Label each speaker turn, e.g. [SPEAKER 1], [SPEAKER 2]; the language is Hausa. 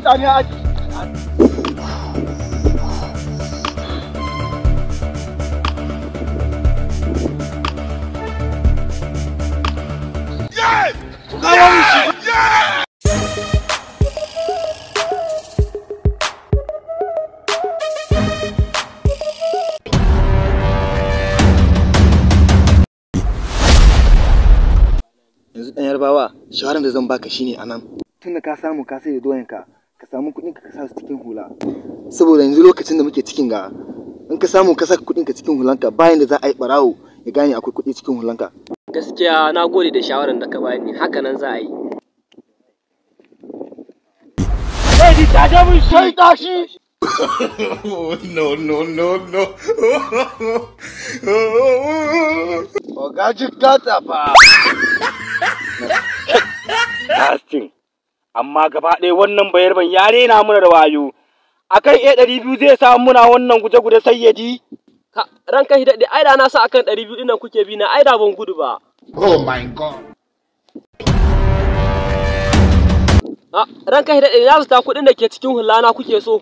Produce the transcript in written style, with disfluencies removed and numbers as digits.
[SPEAKER 1] mutane aji.
[SPEAKER 2] Yanzu ɗan yarbawa shawaran da zan baka shine anan. Tunda ka samu ka sai da doyanka, ka samu kuɗin ka sa su cikin hula. Saboda yanzu lokacin da muke cikin ga, in ka samu ka saka kuɗin ka cikin hulanka, bayan da za a yi ɓarawo ya gane akwai kuɗi cikin hulanka.
[SPEAKER 3] Gaskiya na gode da shawaran da ka bani, haka nan za a yi.
[SPEAKER 1] Kai di taje mun shi tashi.
[SPEAKER 4] No.
[SPEAKER 1] Oga jikata fa.
[SPEAKER 5] Casting. Amma gaba ɗaya wannan bayarban ya rena mana da wayo. Akan A200 zai samu muna wannan guje-guje sai ya ji.
[SPEAKER 3] Ranka shi daɗe, ai da na sa akan 200 ɗin nan kuke bi na, ai da ban gudu ba.
[SPEAKER 1] Oh my god.
[SPEAKER 3] Ranka shi daɗe, ya zata kuɗin da ke cikin hulana kuke so.